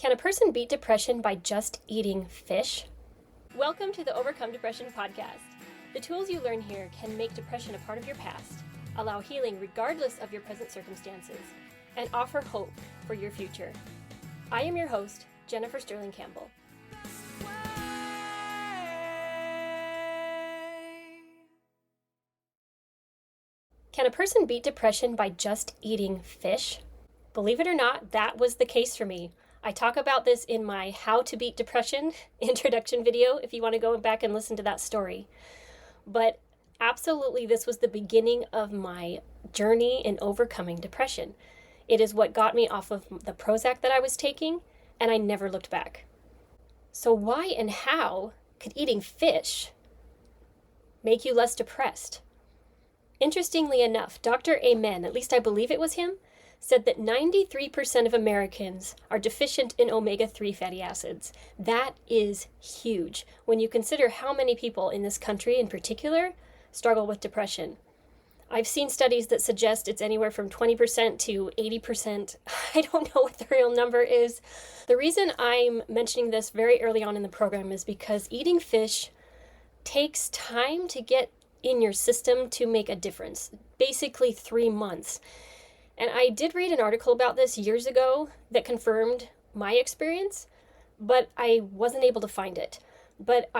Can a person beat depression by just eating fish? Welcome to the Overcome Depression podcast. The tools you learn here can make depression a part of your past, allow healing regardless of your present circumstances, and offer hope for your future. I am your host, Jennifer Sterling Campbell. Can a person beat depression by just eating fish? Believe it or not, that was the case for me. I talk about this in my How to Beat Depression introduction video if you want to go back and listen to that story. But absolutely, this was the beginning of my journey in overcoming depression. It is what got me off of the Prozac that I was taking, and I never looked back. So why and how could eating fish make you less depressed? Interestingly enough, Dr. Amen, at least I believe it was him, said that 93% of Americans are deficient in omega-3 fatty acids. That is huge when you consider how many people in this country in particular struggle with depression. I've seen studies that suggest it's anywhere from 20% to 80%. I don't know what the real number is. The reason I'm mentioning this very early on in the program is because eating fish takes time to get in your system to make a difference, basically 3 months. And I did read an article about this years ago that confirmed my experience, but I wasn't able to find it. But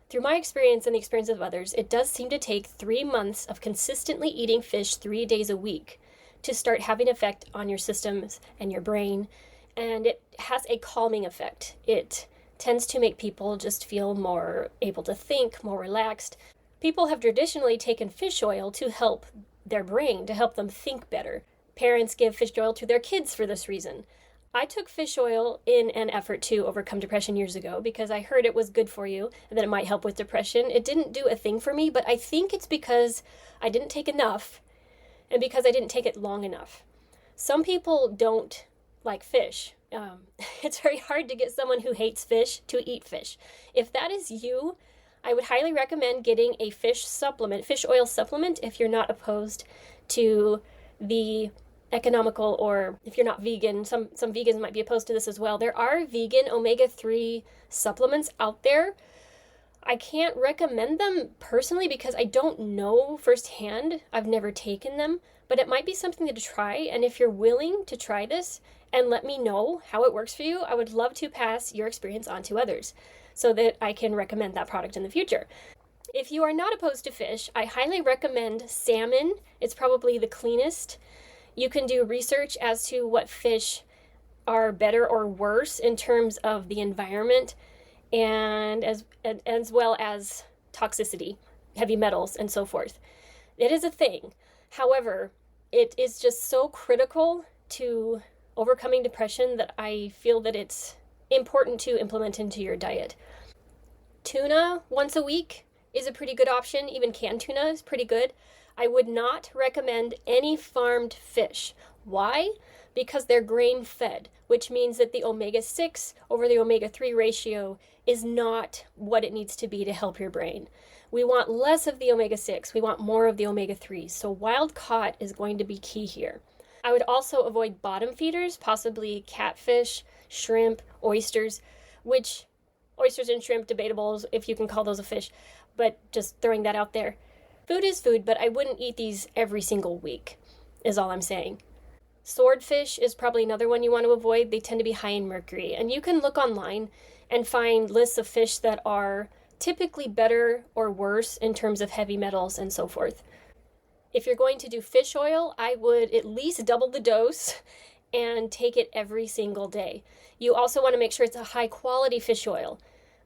through my experience and the experience of others, it does seem to take 3 months of consistently eating fish 3 days a week to start having an effect on your systems and your brain. And it has a calming effect. It tends to make people just feel more able to think, more relaxed. People have traditionally taken fish oil to help their brain, to help them think better. Parents give fish oil to their kids for this reason. I took fish oil in an effort to overcome depression years ago because I heard it was good for you and that it might help with depression. It didn't do a thing for me, but I think it's because I didn't take enough and because I didn't take it long enough. Some people don't like fish. It's very hard to get someone who hates fish to eat fish. If that is you, I would highly recommend getting a fish oil supplement, if you're not opposed to the economical, or if you're not vegan, some vegans might be opposed to this as well. There are vegan omega-3 supplements out there. I can't recommend them personally because I don't know firsthand. I've never taken them, but it might be something to try. And if you're willing to try this and let me know how it works for you, I would love to pass your experience on to others so that I can recommend that product in the future. If you are not opposed to fish, I highly recommend salmon. It's probably the cleanest. You can do research as to what fish are better or worse in terms of the environment and as well as toxicity, heavy metals, and so forth. It is a thing. However, it is just so critical to overcoming depression that I feel that it's important to implement into your diet. Tuna once a week is a pretty good option. Even canned tuna is pretty good. I would not recommend any farmed fish. Why? Because they're grain-fed, which means that the omega-6 over the omega-3 ratio is not what it needs to be to help your brain. We want less of the omega-6. We want more of the omega-3. So wild-caught is going to be key here. I would also avoid bottom feeders, possibly catfish, shrimp, oysters, which oysters and shrimp, debatable if you can call those a fish, but just throwing that out there. Food is food, but I wouldn't eat these every single week, is all I'm saying. Swordfish is probably another one you want to avoid. They tend to be high in mercury. And you can look online and find lists of fish that are typically better or worse in terms of heavy metals and so forth. If you're going to do fish oil, I would at least double the dose and take it every single day. You also want to make sure it's a high quality fish oil.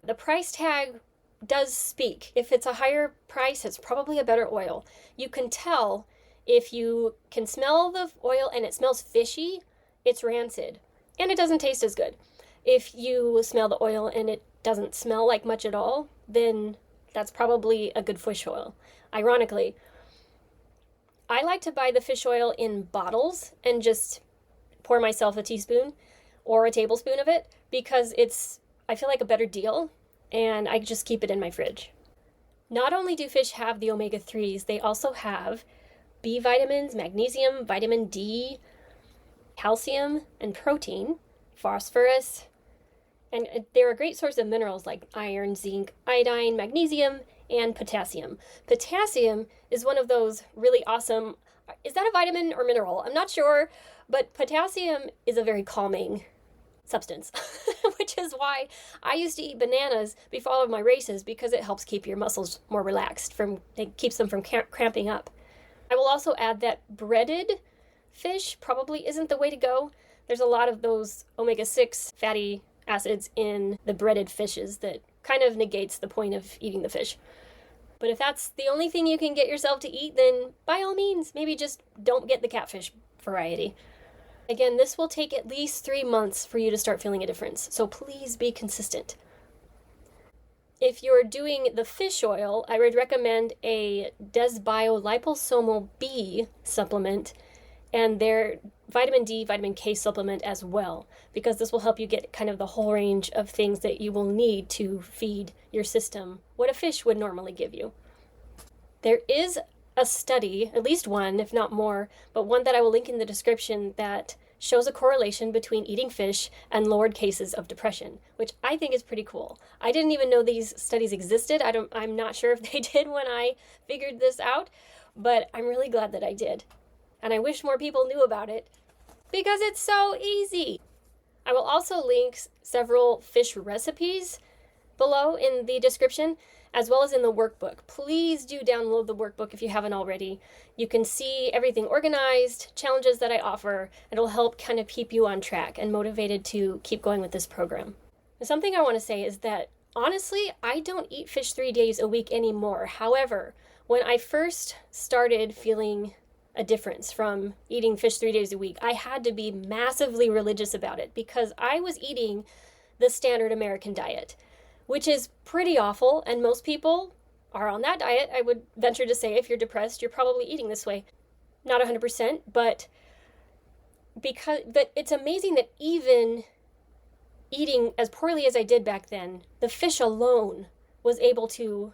The price tag does speak. If it's a higher price, it's probably a better oil. You can tell if you can smell the oil and it smells fishy, it's rancid and it doesn't taste as good. If you smell the oil and it doesn't smell like much at all, then that's probably a good fish oil. Ironically, I like to buy the fish oil in bottles and just pour myself a teaspoon or a tablespoon of it because I feel like a better deal. And I just keep it in my fridge. Not only do fish have the omega-3s, they also have B vitamins, magnesium, vitamin D, calcium, and protein, phosphorus, And they're a great source of minerals like iron, zinc, iodine, magnesium, and potassium. Potassium is one of those really awesome, is that a vitamin or mineral? I'm not sure, but potassium is a very calming substance, which is why I used to eat bananas before all of my races, because it helps keep your muscles more relaxed, it keeps them from cramping up. I will also add that breaded fish probably isn't the way to go. There's a lot of those omega-6 fatty acids in the breaded fishes that kind of negates the point of eating the fish. But if that's the only thing you can get yourself to eat, then by all means, maybe just don't get the catfish variety. Again, this will take at least 3 months for you to start feeling a difference, so please be consistent. If you're doing the fish oil, I would recommend a Desbio liposomal B supplement and their vitamin D, vitamin K supplement as well, because this will help you get kind of the whole range of things that you will need to feed your system what a fish would normally give you. There is a study, at least one, if not more, but one that I will link in the description, that shows a correlation between eating fish and lowered cases of depression, which I think is pretty cool. I didn't even know these studies existed. I'm not sure if they did when I figured this out, but I'm really glad that I did. And I wish more people knew about it because it's so easy. I will also link several fish recipes below in the description, as well as in the workbook. Please do download the workbook if you haven't already. You can see everything organized, challenges that I offer. It'll help kind of keep you on track and motivated to keep going with this program. And something I want to say is that, honestly, I don't eat fish 3 days a week anymore. However, when I first started feeling a difference from eating fish 3 days a week, I had to be massively religious about it because I was eating the standard American diet, which is pretty awful, and most people are on that diet. I would venture to say if you're depressed, you're probably eating this way. Not 100%, but it's amazing that even eating as poorly as I did back then, the fish alone was able to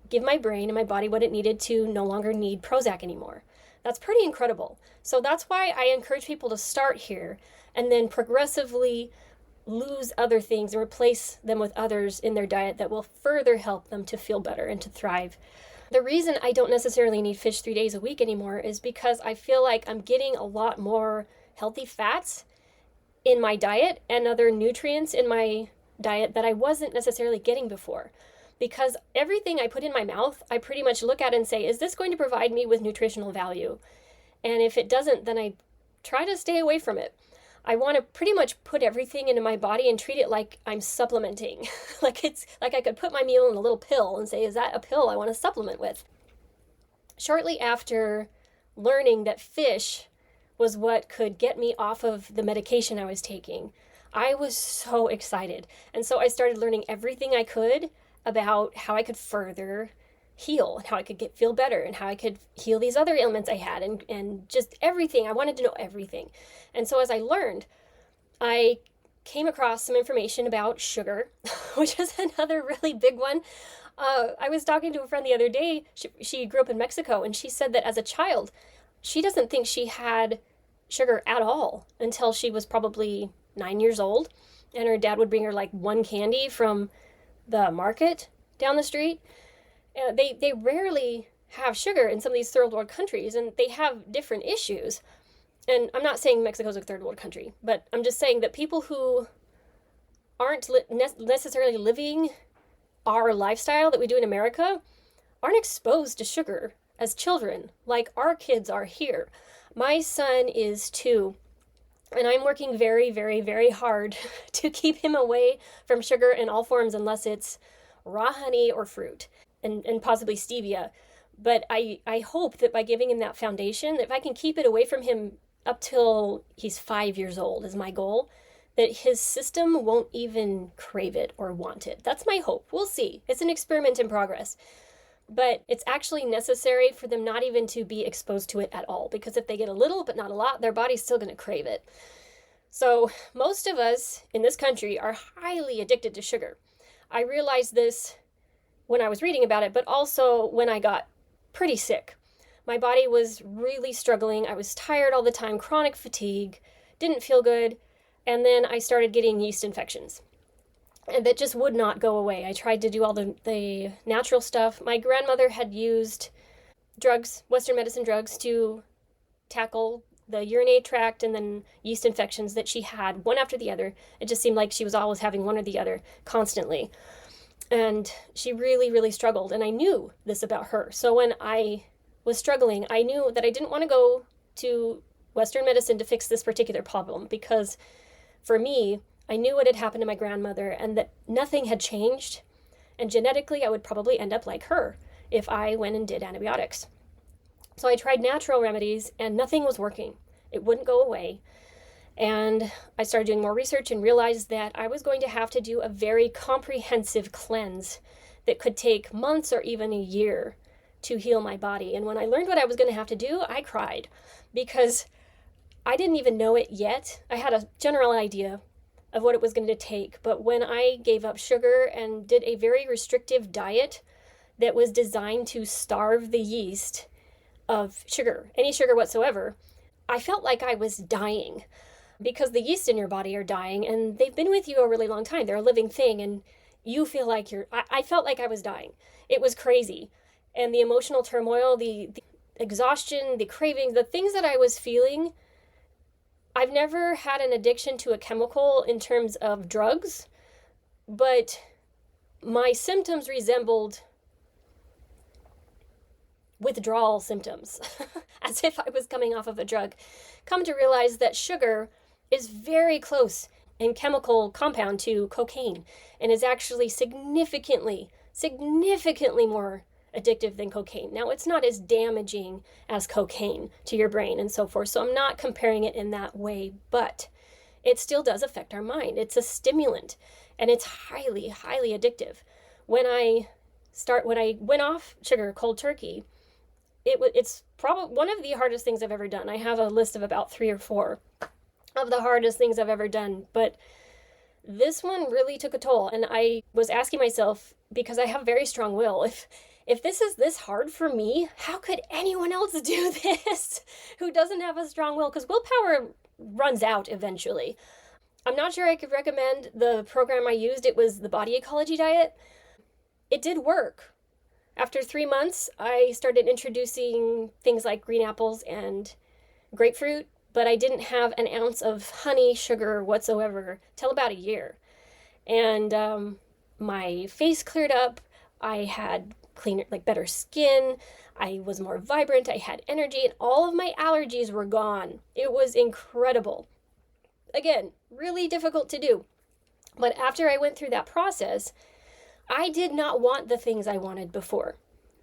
give my brain and my body what it needed to no longer need Prozac anymore. That's pretty incredible. So that's why I encourage people to start here and then progressively lose other things and replace them with others in their diet that will further help them to feel better and to thrive. The reason I don't necessarily need fish 3 days a week anymore is because I feel like I'm getting a lot more healthy fats in my diet and other nutrients in my diet that I wasn't necessarily getting before. Because everything I put in my mouth, I pretty much look at and say, is this going to provide me with nutritional value? And if it doesn't, then I try to stay away from it. I want to pretty much put everything into my body and treat it like I'm supplementing. like I could put my meal in a little pill and say, is that a pill I want to supplement with? Shortly after learning that fish was what could get me off of the medication I was taking, I was so excited. And so I started learning everything I could about how I could further heal and how I could feel better and how I could heal these other ailments I had and just everything. I wanted to know everything. And so as I learned, I came across some information about sugar, which is another really big one. I was talking to a friend the other day. She grew up in Mexico, and she said that as a child, she doesn't think she had sugar at all until she was probably 9 years old. And her dad would bring her like one candy from the market down the street. They rarely have sugar in some of these third world countries, and they have different issues. And I'm not saying Mexico's a third world country, but I'm just saying that people who aren't necessarily living our lifestyle that we do in America aren't exposed to sugar as children like our kids are here. My son is 2, and I'm working very, very, very hard to keep him away from sugar in all forms unless it's raw honey or fruit and possibly stevia. But I hope that by giving him that foundation, that if I can keep it away from him up till he's 5 years old is my goal, that his system won't even crave it or want it. That's my hope. We'll see. It's an experiment in progress. But it's actually necessary for them not even to be exposed to it at all, because if they get a little but not a lot, their body's still going to crave it. So most of us in this country are highly addicted to sugar. I realized this when I was reading about it, but also when I got pretty sick. My body was really struggling. I was tired all the time, chronic fatigue, didn't feel good, and then I started getting yeast infections. and that just would not go away. I tried to do all the natural stuff. My grandmother had used drugs, Western medicine drugs, to tackle the urinary tract and then yeast infections that she had, one after the other. It just seemed like she was always having one or the other constantly. And she really, really struggled. And I knew this about her. So when I was struggling, I knew that I didn't want to go to Western medicine to fix this particular problem, because for me, I knew what had happened to my grandmother and that nothing had changed. And genetically, I would probably end up like her if I went and did antibiotics. So I tried natural remedies and nothing was working. It wouldn't go away. And I started doing more research and realized that I was going to have to do a very comprehensive cleanse that could take months or even a year to heal my body. And when I learned what I was going to have to do, I cried, because I didn't even know it yet. I had a general idea of what it was going to take. But when I gave up sugar and did a very restrictive diet that was designed to starve the yeast of sugar, any sugar whatsoever, I felt like I was dying, because the yeast in your body are dying and they've been with you a really long time. They're a living thing and you feel like I felt like I was dying. It was crazy. And the emotional turmoil, the exhaustion, the cravings, the things that I was feeling, I've never had an addiction to a chemical in terms of drugs, but my symptoms resembled withdrawal symptoms, as if I was coming off of a drug. Come to realize that sugar is very close in chemical compound to cocaine and is actually significantly more addictive than cocaine. Now, it's not as damaging as cocaine to your brain and so forth, so I'm not comparing it in that way, but it still does affect our mind. It's a stimulant and it's highly, highly addictive. When I went off sugar cold turkey, it's probably one of the hardest things I've ever done. I have a list of about 3 or 4 of the hardest things I've ever done, but this one really took a toll. And I was asking myself, because I have very strong will, if this is this hard for me, how could anyone else do this who doesn't have a strong will? Because willpower runs out eventually. I'm not sure I could recommend the program I used. It was the body ecology diet. It did work. After 3 months, I started introducing things like green apples and grapefruit, but I didn't have an ounce of honey, sugar whatsoever till about a year. And my face cleared up. I had cleaner, better skin. I was more vibrant. I had energy, and all of my allergies were gone. It was incredible. Again, really difficult to do. But after I went through that process, I did not want the things I wanted before.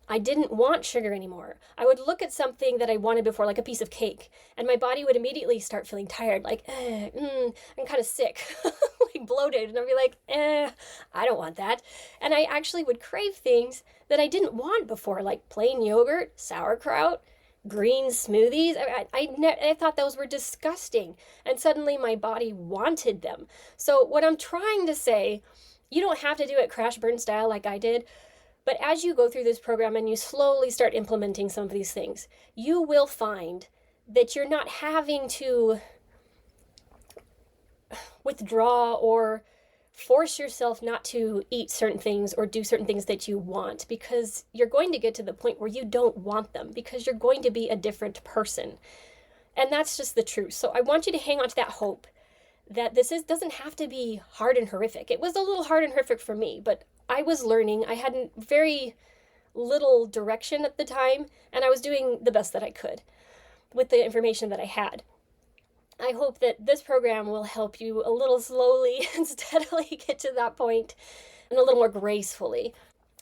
I didn't want sugar anymore. I would look at something that I wanted before, like a piece of cake, and my body would immediately start feeling tired, like, I'm kind of sick, like bloated, and I'd be like, I don't want that. And I actually would crave things that I didn't want before, like plain yogurt, sauerkraut, green smoothies. I thought those were disgusting, and suddenly my body wanted them. So what I'm trying to say, you don't have to do it crash burn style like I did, but as you go through this program and you slowly start implementing some of these things, you will find that you're not having to withdraw or force yourself not to eat certain things or do certain things that you want, because you're going to get to the point where you don't want them, because you're going to be a different person. And that's just the truth. So I want you to hang on to that hope that doesn't have to be hard and horrific. It was a little hard and horrific for me, but I was learning. I had very little direction at the time, and I was doing the best that I could with the information that I had. I hope that this program will help you a little slowly and steadily get to that point, and a little more gracefully.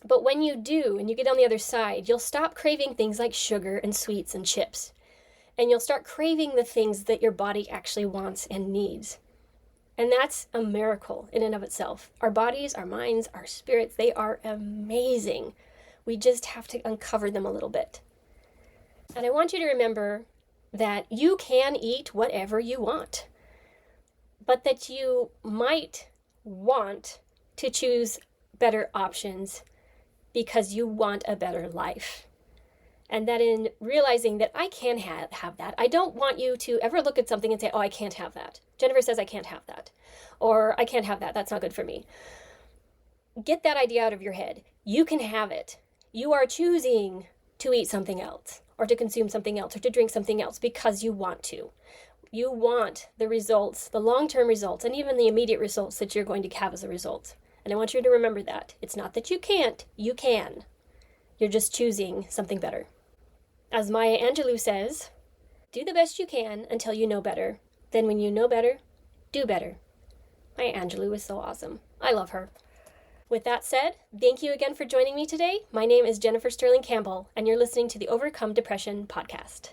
But when you do, and you get on the other side, you'll stop craving things like sugar and sweets and chips, and you'll start craving the things that your body actually wants and needs. And that's a miracle in and of itself. Our bodies, our minds, our spirits, they are amazing. We just have to uncover them a little bit. And I want you to remember that you can eat whatever you want, but that you might want to choose better options because you want a better life. And that in realizing that I can have that, I don't want you to ever look at something and say, oh, I can't have that. Jennifer says I can't have that. Or I can't have that. That's not good for me. get that idea out of your head. You can have it. You are choosing to eat something else, or to consume something else, or to drink something else because you want to. You want the results, the long-term results, and even the immediate results that you're going to have as a result. And I want you to remember that. It's not that you can't, you can. You're just choosing something better. As Maya Angelou says, do the best you can until you know better. Then when you know better, do better. Maya Angelou is so awesome. I love her. With that said, thank you again for joining me today. My name is Jennifer Sterling Campbell, and you're listening to the Overcome Depression podcast.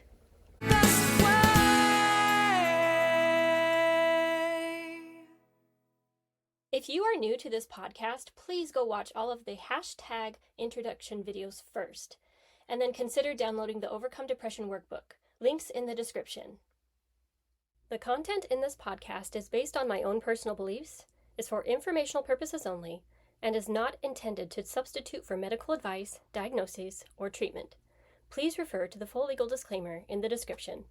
If you are new to this podcast, please go watch all of the hashtag introduction videos first, and then consider downloading the Overcome Depression workbook. Links in the description. The content in this podcast is based on my own personal beliefs, is for informational purposes only, and is not intended to substitute for medical advice, diagnoses, or treatment. Please refer to the full legal disclaimer in the description.